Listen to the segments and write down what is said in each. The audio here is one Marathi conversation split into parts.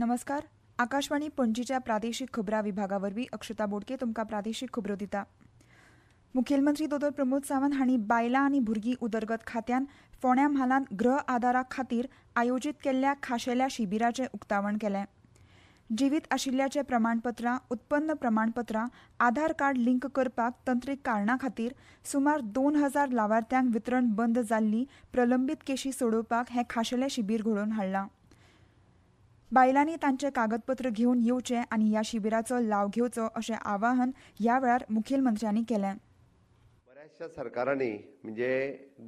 नमस्कार. आकाशवाणी पणजीच्या प्रादेशीक खबरां विभागावरवीं अक्षता बोडके तुमकां प्रादेशीक खबरो दिता. मुखेलमंत्री दोतोर प्रमोद सावंत हांणी बायलां आनी भुरगीं उदरगत खात्यान फोंड्यां म्हालांत गृह आदारा खातीर आयोजीत केल्ल्या खाशेल्या शिबिराचें उक्तावण केलें. जिवीत आशिल्ल्याचें प्रमाणपत्रां, उत्पन्न प्रमाणपत्रां, आधार कार्ड लिंक करपाक तंत्रीक कारणां खातीर सुमार 2000 लावार्थ्यांक वितरण बंद जाल्ली प्रलंबीत केशी सोडोवपाक हें खाशेलें शिबीर घडोवन हाडलां. बायलांनी तांचे कागदपत्र घेवन येवचें आनी ह्या शिबिराचो लाव घेवचो अशें आवाहन ह्या वेळार मुखेलमंत्र्यांनी केलें. बऱ्याचशा सरकारांनी म्हणजे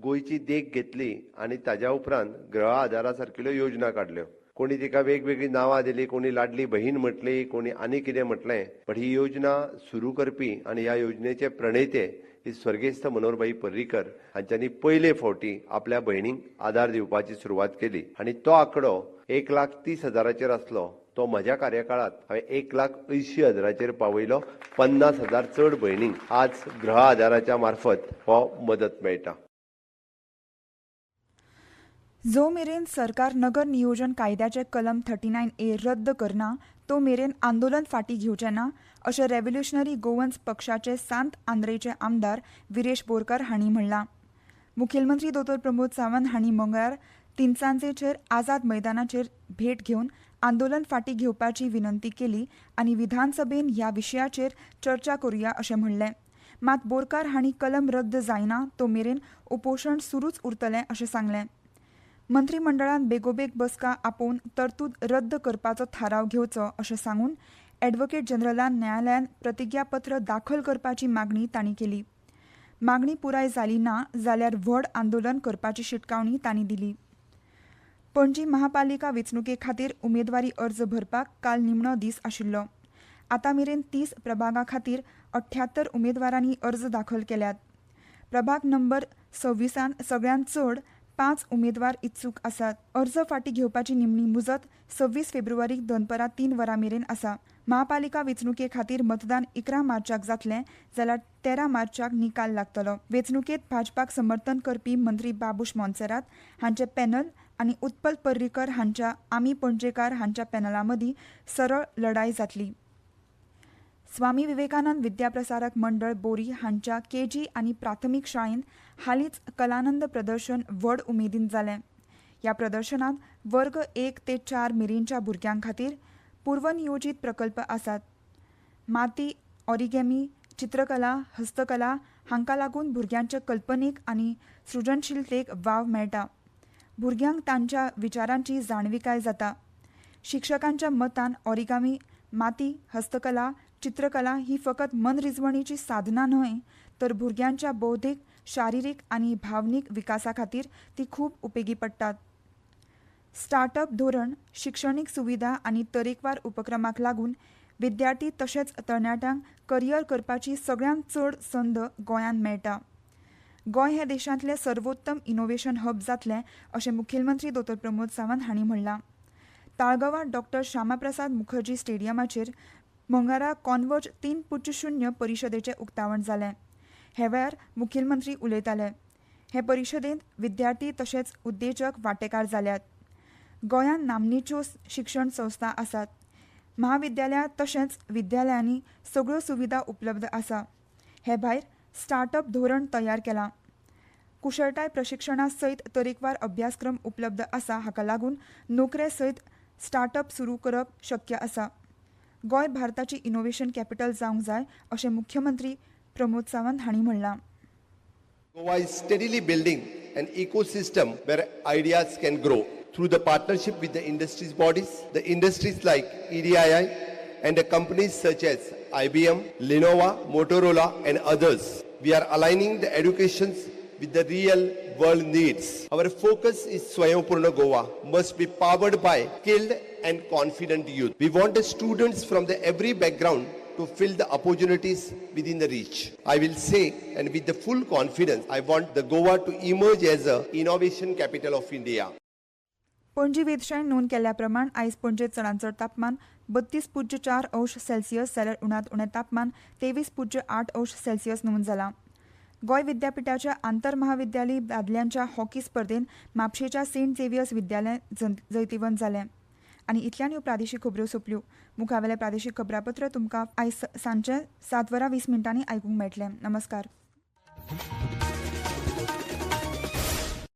गोंयची देख घेतली आनी ताज्या उपरांत गृह आदारा सारकिल्यो योजना काडल्यो. कोणी तिका वेगवेगळी नांवां दिली, कोणी लाडली बहीण म्हटली, कोणी आनी कितें म्हटलें. पण ही योजना सुरू करपी आनी ह्या योजनेचे प्रणेते ही स्वर्गेस्त मनोहरभाई पर्रीकर हांच्यांनी पयले फावटी आपल्या भयणीक आदार दिवपाची सुरवात केली आनी तो आंकडो 1,30,000 आसलो. तो म्हज्या कार्यकाळात हांवें 1,80,000 पावयलो. 50,000 चड भयणींक आज गृह आदाराच्या मार्फत हो मदत मेळटा. जो मेरेन सरकार नगर नियोजन कायद्याचे कलम 39A रद्द करना तो मेरेन आंदोलन फाटीं घेवचें ना अशें रेव्होल्युशनरी गोवन्स पक्षाचे सांत आंद्रेचे आमदार विरेश बोरकार हांणी म्हणलां. मुखेलमंत्री दोतोर प्रमोद सावंत हांणी मंगळार तिनसांजेचेर आझाद मैदानाचेर भेट घेवन आंदोलन फाटीं घेवपाची विनंती केली आनी विधानसभेन ह्या विशयाचेर चर्चा करुया अशें म्हणलें. मात बोरकार हांणी कलम रद्द जायना तो मेरेन उपोशण सुरूच उरतलें अशें सांगलें. मंत्रिमंडळान बेगोबेग बसका आपोवन तरतूद रद्द करपाचो थाराव घेवचो अशें सांगून एडव्होकेट जनरलान न्यायालयान प्रतिज्ञापत्र दाखल करपाची मागणी तांणी केली. मागणी पुराय जाली ना जाल्यार व्हड आंदोलन करपाची शिटकावणी तांणी दिली. पणजी महापालिका वेंचणुके खातीर उमेदवारी अर्ज भरपाक काल निमणो दीस आशिल्लो. आतां मेरेन 30 प्रभागा खातीर 78 उमेदवारांनी अर्ज दाखल केल्यात. प्रभाग नंबर 26 सगळ्यांत चड 5 उमेदवार इत्सूक आसात. अर्ज फाटीं घेवपाची निमणी मुजत 26 फेब्रुवारीक दनपरां 3 वरां मेरेन आसा. महापालिका वेंचणुके खातीर मतदान 11 मार्चाक जातलें जाल्यार 13 मार्चाक निकाल लागतलो. वेंचणुकेंत भाजपाक समर्थन करपी मंत्री बाबूश मोन्सेरात हांचे पॅनल आनी उत्पल पर्रीकर हांच्या आमी पणजेकार हांच्या पॅनला मदीं सरळ लढाई जातली. स्वामी विवेकानंद विद्याप्रसारक मंडळ बोरी हांच्या केजी आनी प्राथमीक शाळेंत हालींच कलानंद प्रदर्शन व्हड उमेदीन जालें. ह्या प्रदर्शनांत वर्ग 1 ते 4 मेरेनच्या भुरग्यां खातीर पूर्वनियोजीत प्रकल्प आसात. माती, ऑरिगॅमी, चित्रकला, हस्तकला हांकां लागून भुरग्यांचे कल्पनेक आनी सृजनशीलतेक वाव मेळटा. भुरग्यांक तांच्या विचारांची जाणविकाय जाता. शिक्षकांच्या मतान ऑरिगामी, माती, हस्तकला, चित्रकला ही फकत मनरिजवणेची साधना न्हय तर भुरग्यांच्या बौद्धीक, शारिरीक आनी भावनीक विकासा खातीर ती खूब उपेगी पडटात. स्टार्टअप धोरण, शिक्षणीक सुविधा आनी तरेकवार उपक्रमाक लागून विद्यार्थी तशेंच तरणाट्यांक करियर करपाची सगळ्यांत चड संद गोंयांत मेळटा. गोंय हे देशांतलें सर्वोत्तम इनोव्हेशन हब जातलें अशें मुखेलमंत्री दोतोर प्रमोद सावंत हांणी म्हणलां. ताळगांवां डॉ. श्यामाप्रसाद मुखर्जी स्टेडियमाचेर मंगळारा कॉन्वर्ज 3.0 परिशदेचें उक्तावण जालें. हे वेळार मुखेलमंत्री उलयताले. हे परिशदेंत विद्यार्थी तशेंच उद्देजक वांटेकार जाल्यात. गोंयांत नामनेच्यो शिक्षण संस्था आसात. महाविद्यालयां तशेंच विद्यालयांनी सगळ्यो सुविधा उपलब्ध आसा. हे भायर स्टार्टअप धोरण तयार केलां. कुशळटाय प्रशिक्षणा सयत तरेकवार अभ्यासक्रम उपलब्ध आसा. हाका लागून नोकरे सयत स्टार्टअप सुरू करप शक्य आसा. गोंय भारताची इनोव्हेशन कॅपिटल जावंक जाय अशें मुख्यमंत्री प्रमोद सावंत हांणी म्हणलां. Goa is steadily building an ecosystem where ideas can grow through the partnership with the industries bodies, the industries like EDII and the companies such as IBM, Lenovo, Motorola and others. We are aligning the educations with the real world needs. Our focus is Swayambhurna Goa must be powered by skilled and confident youth. We want the students from the every background to fill the opportunities within the reach. I will say, and with the full confidence, I want the Goa to emerge as a innovation capital of India. Panaji वेधशाळेन नोंद केल्ल्या प्रमाण आयज पणजेत चडांत चड तापमान 32.4 अंश सेल्सियस जाल्यार उणांत उणें तापमान 23.8 अंश सेल्सियस नोंद जालां. गोंय विद्यापीठाच्या आंतरमहाविद्यालयी दादल्यांच्या हॉकी स्पर्धेंत म्हापशेच्या सेंट झेवियर्स विद्यालय जैतिवंत जालें. आनी इतल्यान ह्यो प्रादेशीक खबऱ्यो सोंपल्यो. मुखावेलें प्रादेशीक खबरापत्र तुमकां आयज सांजे 7:20 आयकूंक मेळटलें. नमस्कार.